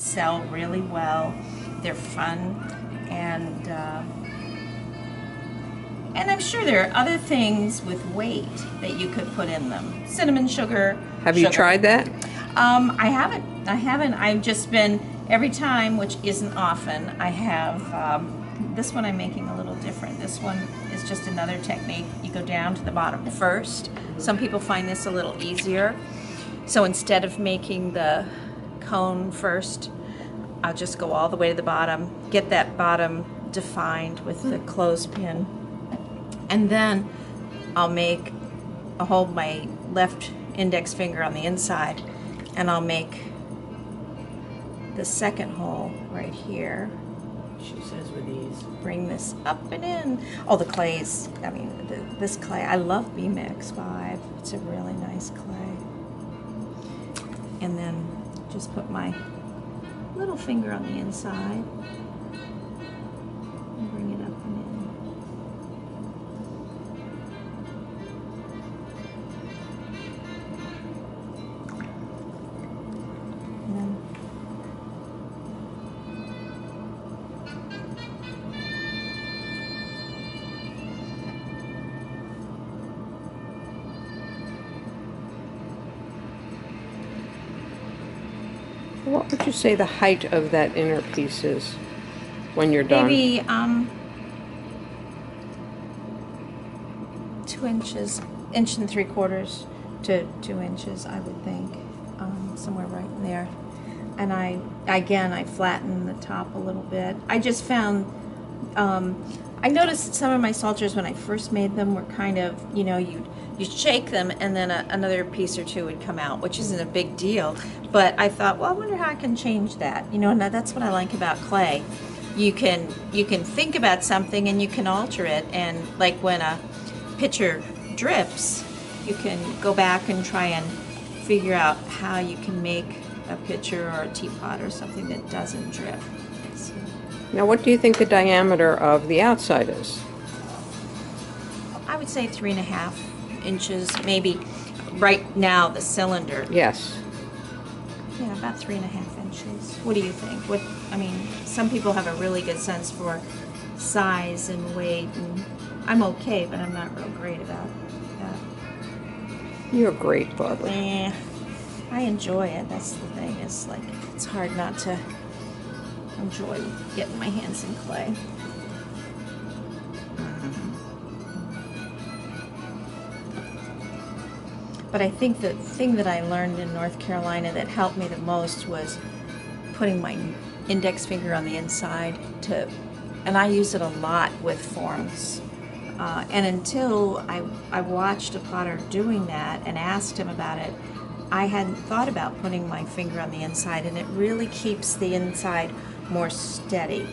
sell really well. They're fun, and I'm sure there are other things with weight that you could put in them. Cinnamon sugar. Have you tried that? I haven't. I've just been, every time, which isn't often, I have, this one I'm making a little different. This one is just another technique. You go down to the bottom first. Some people find this a little easier. So instead of making the cone first, I'll just go all the way to the bottom, get that bottom defined with the clothespin, and then I'll hold my left index finger on the inside, and I'll make the second hole right here. She says with ease. Bring this up and in. Oh, the clays, this clay, I love B-Mix 5. It's a really nice clay. And then just put my little finger on the inside and bring it up and in. And then What would you say the height of that inner piece is when you're done? maybe 2 inches, 1.75 to 2 inches, I would think, somewhere right in there. And I flatten the top a little bit. I just found, I noticed that some of my salters when I first made them were kind of, you'd shake them and then another piece or two would come out, which isn't a big deal. But I thought, well, I wonder how I can change that. And that's what I like about clay. You can think about something and you can alter it. And like when a pitcher drips, you can go back and try and figure out how you can make a pitcher or a teapot or something that doesn't drip. So. Now, what do you think the diameter of the outside is? I would say 3.5 inches, maybe. Right now, the cylinder. Yes. Yeah, about 3.5 inches. What do you think? Some people have a really good sense for size and weight, and I'm okay, but I'm not real great about that. You're great, Barbara. I enjoy it. That's the thing. It's hard not to enjoy getting my hands in clay. But I think the thing that I learned in North Carolina that helped me the most was putting my index finger on the inside and I use it a lot with forms. And until I watched a potter doing that and asked him about it, I hadn't thought about putting my finger on the inside, and it really keeps the inside more steady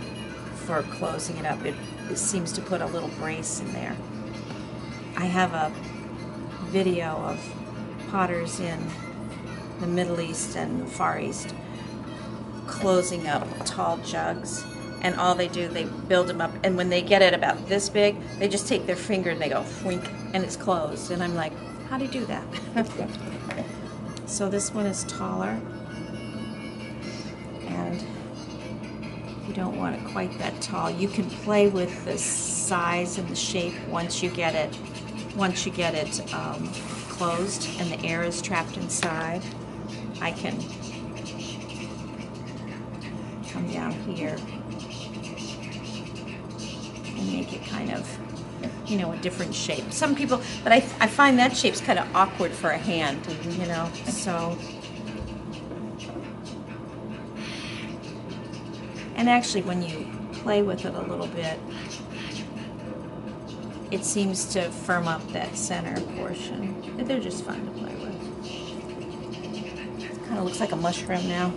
for closing it up. It seems to put a little brace in there. I have a video of potters in the Middle East and the Far East closing up tall jugs, and all they do, they build them up, and when they get it about this big, they just take their finger and they go wink, and it's closed. And I'm like, how do you do that? So this one is taller, and you don't want it quite that tall. You can play with the size and the shape once you get it closed and the air is trapped inside. I can come down here and make it kind of, a different shape. Some people, but I find that shape's kind of awkward for a hand, so. And actually, when you play with it a little bit, it seems to firm up that center portion. They're just fun to play with. It kind of looks like a mushroom now.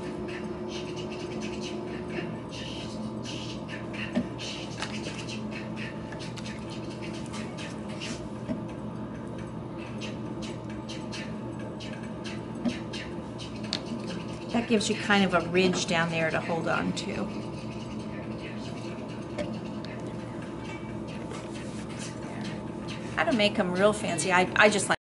That gives you kind of a ridge down there to hold on to. I don't make them real fancy. I just like